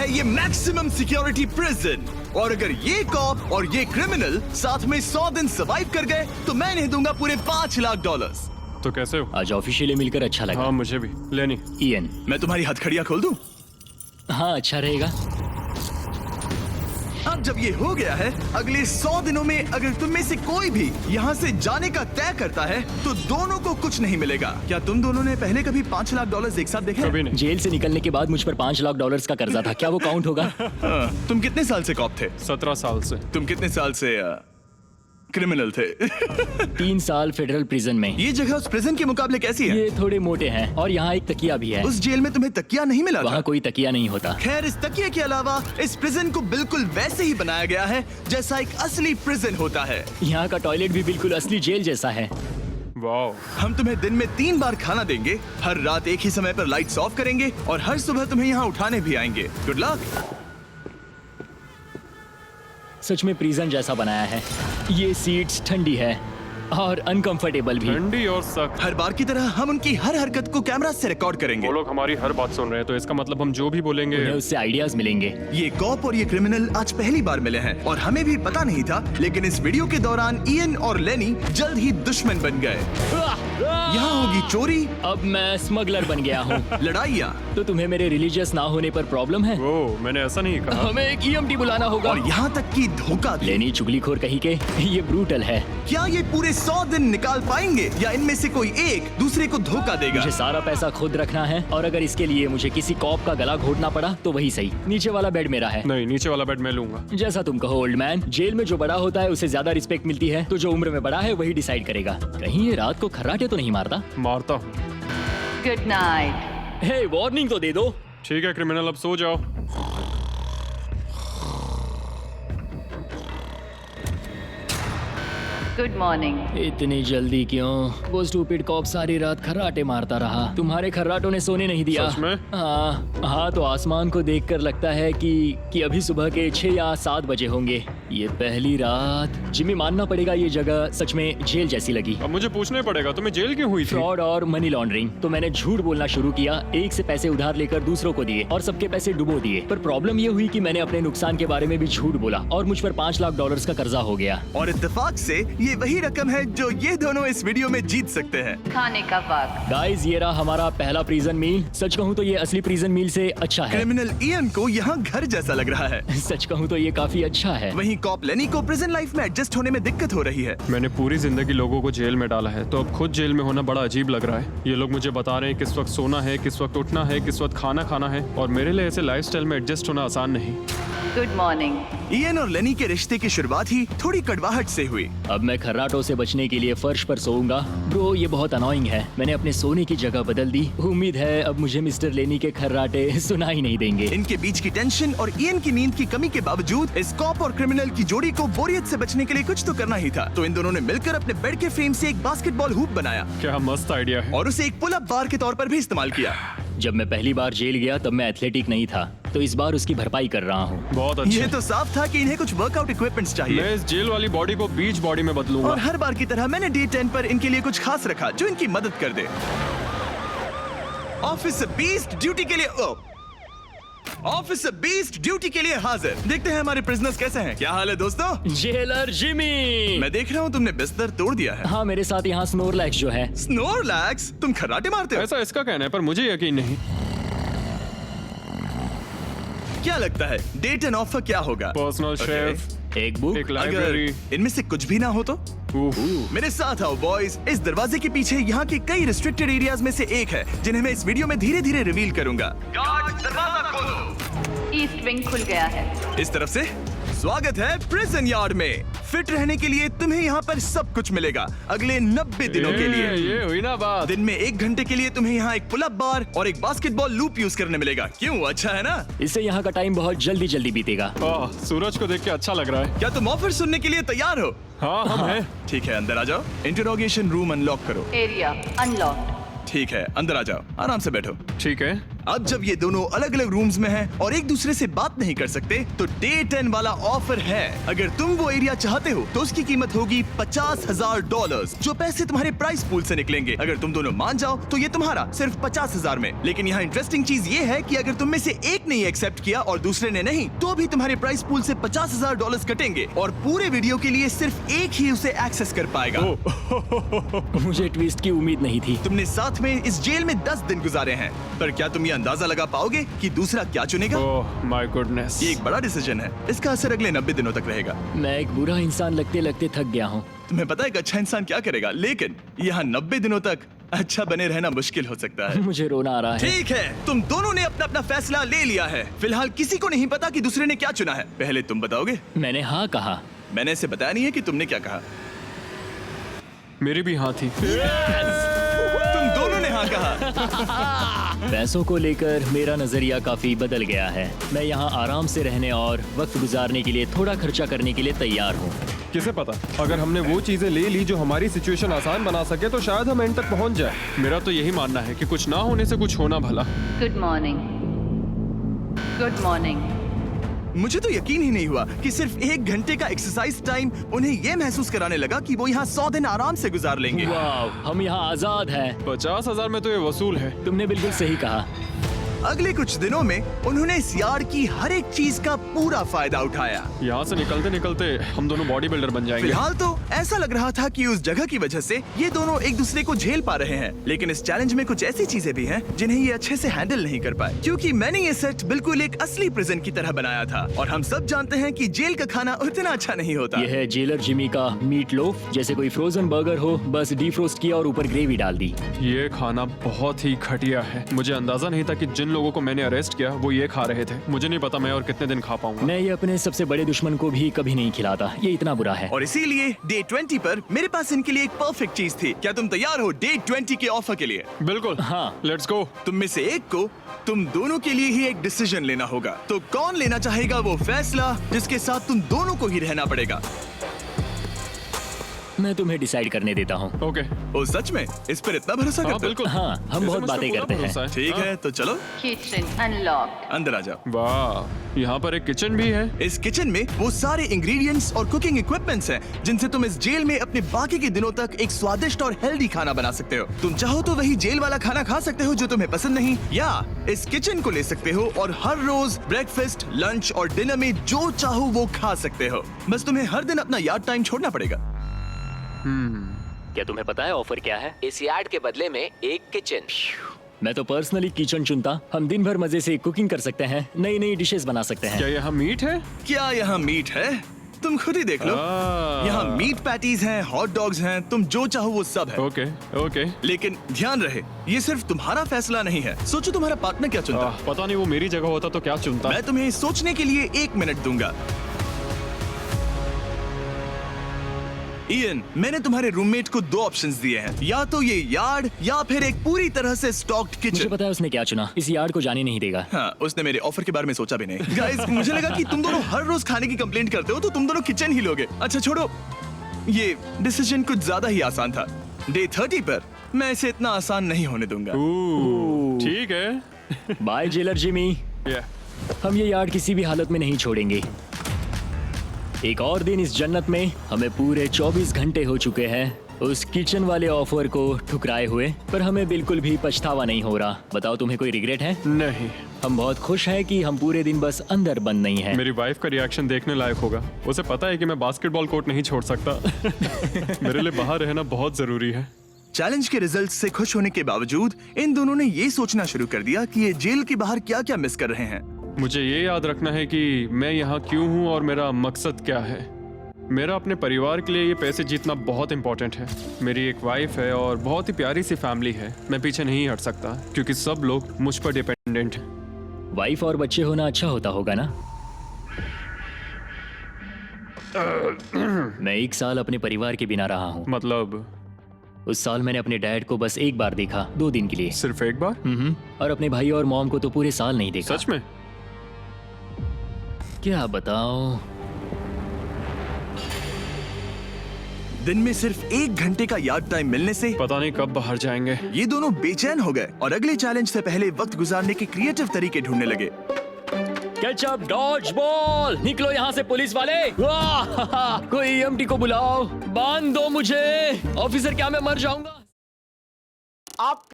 है ये maximum security prison. और अगर ये कॉप और ये क्रिमिनल साथ में 100 दिन सर्वाइव कर गए तो मैं इन्हें दूंगा पूरे $5 लाख। तो कैसे हो? आज ऑफिशियली मिलकर अच्छा लगा। हाँ मुझे भी। लेनी इयन। मैं तुम्हारी हथकड़ियां खोल दूं? हाँ अच्छा रहेगा। अब जब ये हो गया है, अगले 100 दिनों में अगर तुम में से कोई भी यहाँ से जाने का तय करता है तो दोनों को कुछ नहीं मिलेगा। क्या तुम दोनों ने पहले कभी $5 लाख एक साथ देखे? कभी नहीं। जेल से निकलने के बाद मुझ पर $5 लाख का कर्जा था, क्या वो काउंट होगा? तुम कितने साल से कॉप थे? 17 साल से। तुम कितने साल से क्रिमिनल थे? 3 साल फेडरल प्रिजन में। ये जगह उस प्रिजन के मुकाबले कैसी है? ये थोड़े मोटे हैं और यहाँ एक तकिया भी है। उस जेल में तुम्हें तकिया नहीं मिला था? वहाँ कोई तकिया नहीं होता। खैर, इस तकिया के अलावा इस प्रिजन को बिल्कुल वैसे ही बनाया गया है जैसा एक असली प्रिजन होता है। यहाँ का टॉयलेट भी बिल्कुल असली जेल जैसा है। वाओ। हम तुम्हें दिन में 3 बार खाना देंगे, हर रात एक ही समय पर लाइट्स ऑफ करेंगे और हर सुबह तुम्हें यहाँ उठाने भी आएंगे। Good luck. सच में प्रिजन जैसा बनाया है। ये सीट्स ठंडी है और अनकंफर्टेबल भी। ठंडी और सख्त। हर बार की तरह हम उनकी हर हरकत को कैमरा से रिकॉर्ड करेंगे। वो लोग हमारी हर बात सुन रहे हैं, तो इसका मतलब हम जो भी बोलेंगे उन्हें उससे आइडियाज मिलेंगे। ये कॉप और ये क्रिमिनल आज पहली बार मिले हैं और हमें भी पता नहीं था, लेकिन इस वीडियो के दौरान इयन और लेनी जल्द ही दुश्मन बन गए। यहाँ होगी चोरी। अब मैं स्मगलर बन गया हूँ। लड़ाइयाँ। तो तुम्हें मेरे रिलीजियस ना होने पर प्रॉब्लम है? वो मैंने ऐसा नहीं कहा। हमें एक EMT बुलाना होगा। और यहाँ तक कि धोखा भी। लेनी चुगलीखोर कहीं के, ये ब्रूटल है। क्या ये पूरे 100 दिन निकाल पाएंगे या इनमें से कोई एक दूसरे को धोखा देगा? मुझे सारा पैसा खुद रखना है और अगर इसके लिए मुझे किसी कॉप का गला घोटना पड़ा तो वही सही। नीचे वाला बेड मेरा है। नहीं, नीचे वाला बेड मैं लूंगा। जैसा तुम कहो ओल्ड मैन। जेल में जो बड़ा होता है उसे ज्यादा रिस्पेक्ट मिलती है, तो जो उम्र में बड़ा है वही डिसाइड करेगा। कहीं ये रात को खर्राटे तो नहीं मारता? मारता हूँ। Good night. हे, वार्निंग तो दे दो। ठीक है क्रिमिनल, अब सो जाओ। Good morning. इतनी जल्दी क्यों? वो स्टूपिड कॉप सारी रात खर्राटे मारता रहा। तुम्हारे खर्राटों ने सोने नहीं दिया। सच में? हाँ, तो आसमान को देखकर लगता है कि अभी सुबह के 6 या 7 बजे होंगे। ये पहली रात। जिम्मी, मानना पड़ेगा ये जगह सच में जेल जैसी लगी। अब मुझे पूछना पड़ेगा तुम्हें जेल क्यों हुई थी? फ्रॉड और मनी लॉन्ड्रिंग। तो मैंने झूठ बोलना शुरू किया, एक से पैसे उधार लेकर दूसरों को दिए और सबके पैसे डुबो दिए। पर प्रॉब्लम ये हुई कि मैंने अपने नुकसान के बारे में भी झूठ बोला और मुझ पर $5 लाख का कर्जा हो गया। और इत्तेफाक से ये वही रकम है जो ये दोनों इस वीडियो में जीत सकते हैं। खाने का वक्त। गाइस, ये रहा हमारा पहला प्रिजन मील। सच कहूँ तो ये असली प्रिजन मील से अच्छा है। क्रिमिनल इयन को यहाँ घर जैसा लग रहा है। सच कहूँ तो ये काफी अच्छा है। वहीं कॉप लेनी को प्रिजन लाइफ में एडजस्ट होने में दिक्कत हो रही है। मैंने पूरी जिंदगी लोगों को जेल में डाला है, तो अब खुद जेल में होना बड़ा अजीब लग रहा है। ये लोग मुझे बता रहे हैं किस वक्त सोना है, किस वक्त उठना है, किस वक्त खाना खाना है, और मेरे लिए ऐसे लाइफस्टाइल में एडजस्ट होना आसान नहीं। Good morning. इयन और लेनी के रिश्ते की शुरुआत ही थोड़ी कड़वाहट से हुई। अब मैं खर्राटों से बचने के लिए फर्श पर सोऊंगा। ब्रो, ये बहुत अनोइंग है। मैंने अपने सोने की जगह बदल दी। उम्मीद है अब मुझे मिस्टर लेनी के खर्राटे सुनाई नहीं देंगे। इनके बीच की टेंशन और इयन की नींद की कमी के बावजूद इस कॉप और क्रिमिनल की जोड़ी को बोरियत से बचने के लिए कुछ तो करना ही था। तो इन दोनों ने मिलकर अपने बेड के फ्रेम से एक बास्केटबॉल हूप बनाया क्या मस्त आइडिया है। और उसे एक पुल अप बार के तौर पर भी इस्तेमाल किया। जब मैं पहली बार जेल गया तब मैं एथलेटिक नहीं था, तो इस बार उसकी भरपाई कर रहा हूँ। बहुत ये अच्छा। तो साफ था कि इन्हें कुछ वर्कआउट इक्विपमेंट्स चाहिए। मैं इस जेल वाली बॉडी को बीच बॉडी में बदलूंगा। और हर बार की तरह मैंने डे 10 पर इनके लिए कुछ खास रखा जो इनकी मदद कर दे। ऑफिसर बीस्ट ड्यूटी के लिए ऑफिसर बीस्ट ड्यूटी के लिए हाजिर। देखते हैं हमारे प्रिजनर्स कैसे हैं। क्या हाल है दोस्तों? Jailer Jimmy. मैं देख रहा हूँ तुमने बिस्तर तोड़ दिया है। हाँ, मेरे साथ यहाँ स्नोरलैक्स जो है। स्नोरलैक्स? तुम खर्राटे मारते हो? ऐसा इसका कहना है, पर मुझे यकीन नहीं। क्या लगता है डे 10 ऑफर क्या होगा? पर्सनल शेफ, एक बुक, एक अगर लाइब्रेरी। इनमें से कुछ भी ना हो तो? मेरे साथ आओ बॉयज। इस दरवाजे के पीछे यहाँ के कई रिस्ट्रिक्टेड एरियाज में से एक है जिन्हें मैं इस वीडियो में धीरे धीरे रिवील करूंगा। गार्ड, दरवाजा खोलो। ईस्ट विंग खुल गया है। इस तरफ से स्वागत है प्रिजन यार्ड में। फिट रहने के लिए तुम्हें यहाँ पर सब कुछ मिलेगा अगले 90 दिनों के लिए। ये हुई ना बात। दिन में 1 घंटे के लिए तुम्हें यहाँ एक पुल अप बार और एक बास्केटबॉल लूप यूज करने मिलेगा। क्यों, अच्छा है ना? इससे यहाँ का टाइम बहुत जल्दी जल्दी बीतेगा। सूरज को देख के अच्छा लग रहा है। क्या तुम ऑफर सुनने के लिए तैयार हो? हाँ, हम हैं। ठीक है, अंदर आ जाओ। इंटरोगेशन रूम अनलॉक करो। Area unlocked. ठीक है, अंदर आ जाओ, आराम से बैठो। ठीक है, अब जब ये दोनों अलग अलग रूम्स में हैं और एक दूसरे से बात नहीं कर सकते, तो डे 10 वाला ऑफर है। अगर तुम वो एरिया चाहते हो तो उसकी कीमत होगी $50,000, जो पैसे तुम्हारे प्राइस पूल से निकलेंगे। अगर तुम दोनों मान जाओ तो ये तुम्हारा सिर्फ 50,000 में। लेकिन यहाँ इंटरेस्टिंग चीज ये है कि अगर तुम में से एक ने एक्सेप्ट किया और दूसरे ने नहीं, तो भी तुम्हारे प्राइस पूल से $50,000 कटेंगे और पूरे वीडियो के लिए सिर्फ एक ही उसे एक्सेस कर पाएगा। मुझे ट्विस्ट की उम्मीद नहीं थी। तुमने साथ में इस जेल में 10 दिन गुजारे हैं, पर क्या तुम ये अंदाजा लगा पाओगे कि दूसरा क्या चुनेगा? Oh my goodness. ये एक बड़ा डिसीजन है। इसका असर अगले 90 दिनों तक रहेगा। मैं एक बुरा इंसान लगते लगते थक गया हूँ। तुम्हें पता है एक अच्छा इंसान क्या करेगा, लेकिन यहाँ 90 दिनों तक अच्छा बने रहना मुश्किल हो सकता है। मुझे रोना आ रहा है। ठीक है, तुम दोनों ने अपना अपना फैसला ले लिया है। फिलहाल किसी को नहीं पता कि दूसरे ने क्या चुना है। पहले तुम बताओगे? मैंने हाँ कहा। मैंने इसे बताया नहीं है कि तुमने क्या कहा। मेरी भी हाँ थी। तुम दोनों ने हाँ कहा। पैसों को लेकर मेरा नजरिया काफी बदल गया है। मैं यहाँ आराम से रहने और वक्त गुजारने के लिए थोड़ा खर्चा करने के लिए तैयार हूँ। किसे पता, अगर हमने वो चीजें ले ली जो हमारी सिचुएशन आसान बना सके तो शायद हम एंड तक पहुंच जाए। मेरा तो यही मानना है कि कुछ ना होने से कुछ होना भला। Good morning. Good morning. मुझे तो यकीन ही नहीं हुआ कि सिर्फ 1 घंटे का एक्सरसाइज टाइम उन्हें ये महसूस कराने लगा कि वो यहाँ 100 दिन आराम से गुजार लेंगे। वाह, हम यहाँ आजाद हैं। 50,000 में तो ये वसूल है। तुमने बिल्कुल सही कहा। अगले कुछ दिनों में उन्होंने इस यार्ड की हर एक चीज का पूरा फायदा उठाया। यहाँ से निकलते निकलते हम दोनों बॉडी बिल्डर बन जाएंगे। फिलहाल तो ऐसा लग रहा था कि उस जगह की वजह से ये दोनों एक दूसरे को झेल पा रहे हैं, लेकिन इस चैलेंज में कुछ ऐसी चीजें भी हैं जिन्हें ये अच्छे से हैंडल नहीं कर पाए, क्योंकि मैंने ये सेट बिल्कुल एक असली प्रिजन की तरह बनाया था और हम सब जानते हैं कि जेल का खाना उतना अच्छा नहीं होता। यह है जेलर जिमी का मीट लोफ, जैसे कोई फ्रोजन बर्गर हो, बस डीफ्रोस्ट किया और ऊपर ग्रेवी डाल दी। ये खाना बहुत ही घटिया है। मुझे अंदाजा नहीं था कि जिन लोगों को मैंने अरेस्ट किया वो ये खा रहे थे। मुझे नहीं पता मैं और कितने दिन खा पाऊंगा। मैं ये अपने सबसे बड़े दुश्मन को भी कभी नहीं खिलाता, ये इतना बुरा है। और इसीलिए डे 20 पर मेरे पास इनके लिए एक परफेक्ट चीज थी। क्या तुम तैयार हो डे 20 के ऑफर के लिए? बिल्कुल हाँ। Let's go. तुम में से एक को तुम दोनों के लिए ही एक डिसीजन लेना होगा। तो कौन लेना चाहेगा वो फैसला जिसके साथ तुम दोनों को ही रहना पड़ेगा? मैं तुम्हें डिसाइड करने देता हूँ। ओके। ओ सच में इस पर इतना भरोसा हाँ करते हो? बिल्कुल। हाँ, हम इसे बहुत मुझ पे बातें पूरा करते हैं। भरोसा है। ठीक है, तो चलो किचन अनलॉक्ड। अंदर आ जाओ। वाह, यहाँ पर एक किचन भी है। इस किचन में वो सारे इंग्रेडिएंट्स और कुकिंग इक्विपमेंट्स हैं जिनसे तुम इस जेल में अपने बाकी के दिनों तक एक स्वादिष्ट और हेल्दी खाना बना सकते हो। तुम चाहो तो वही जेल वाला खाना खा सकते हो जो तुम्हें पसंद नहीं, या इस किचन को ले सकते हो और हर रोज ब्रेकफास्ट, लंच और डिनर में जो चाहो वो खा सकते हो। बस तुम्हें हर दिन अपना यार्ड टाइम छोड़ना पड़ेगा। क्या तुम्हें पता है ऑफर क्या है? इस यार्ड के बदले में एक किचन। मैं तो पर्सनली किचन चुनता। हम दिन भर मजे से कुकिंग कर सकते हैं, नई नई डिशेस बना सकते हैं। क्या यहाँ मीट है? क्या यहाँ मीट है? तुम खुद ही देख लो। यहाँ मीट पैटीज हैं, हॉट डॉग्स हैं, तुम जो चाहो वो सब है। Okay okay. लेकिन ध्यान रहे, ये सिर्फ तुम्हारा फैसला नहीं है। सोचो तुम्हारा पार्टनर क्या चुनता। पता नहीं वो मेरी जगह होता तो क्या चुनता। मैं तुम्हें सोचने के लिए 1 मिनट दूंगा। इयन, मैंने तुम्हारे रूममेट को 2 ऑप्शंस दिए हैं, या तो ये यार्ड या फिर एक पूरी तरह से स्टॉक्ड मुझे किचन। पता है उसने क्या चुना। इस यार्ड को जाने नहीं देगा। हाँ, उसने मेरे ऑफर के बारे में सोचा भी नहीं। गाइस, मुझे लगा कि तुम दोनों हर रोज खाने की कंप्लेंट करते हो तो तुम दोनों किचन ही लोगे। अच्छा छोड़ो, ये डिसीजन कुछ ज्यादा ही आसान था। डे 30 पर मैं इसे इतना आसान नहीं होने दूंगा। ठीक है। Bye jailer Jimmy. हम ये यार्ड किसी भी हालत में नहीं छोड़ेंगे। एक और दिन इस जन्नत में। हमें पूरे 24 घंटे हो चुके हैं उस किचन वाले ऑफर को ठुकराए हुए, पर हमें बिल्कुल भी पछतावा नहीं हो रहा। बताओ, तुम्हें कोई रिग्रेट है? नहीं। हम बहुत खुश हैं कि हम पूरे दिन बस अंदर बंद नहीं हैं। मेरी वाइफ का रिएक्शन देखने लायक होगा। उसे पता है कि मैं बास्केटबॉल कोर्ट नहीं छोड़ सकता। मेरे लिए बाहर रहना बहुत जरूरी है। चैलेंज के रिजल्ट से खुश होने के बावजूद इन दोनों ने ये सोचना शुरू कर दिया कि ये जेल के बाहर क्या क्या मिस कर रहे हैं। मुझे ये याद रखना है कि मैं यहाँ क्यों हूँ और मेरा मकसद क्या है। मेरा अपने परिवार के लिए ये पैसे जीतना बहुत इंपॉर्टेंट है। मेरी एक वाइफ है और बहुत ही प्यारी सी फैमिली है। मैं पीछे नहीं हट सकता क्योंकि सब लोग मुझ पर डिपेंडेंट हैं। वाइफ और बच्चे होना अच्छा होता होगा ना? मैं 1 साल अपने परिवार के बिना रहा हूँ। मतलब? उस साल मैंने अपने डैड को बस 1 बार देखा, 2 दिन के लिए। सिर्फ 1 बार? और अपने भाई और मॉम को तो पूरे साल नहीं देखा। सच में? क्या बताओ। दिन में सिर्फ 1 घंटे का यार्ड टाइम मिलने से पता नहीं कब बाहर जाएंगे। ये दोनों बेचैन हो गए और अगले चैलेंज से पहले वक्त गुजारने के क्रिएटिव तरीके ढूंढने लगे। केचप डॉज बॉल, निकलो यहाँ से पुलिस वाले। वाह, कोई ईएमटी को बुलाओ, बांध दो मुझे। ऑफिसर क्या मैं मर जाऊंगा? आप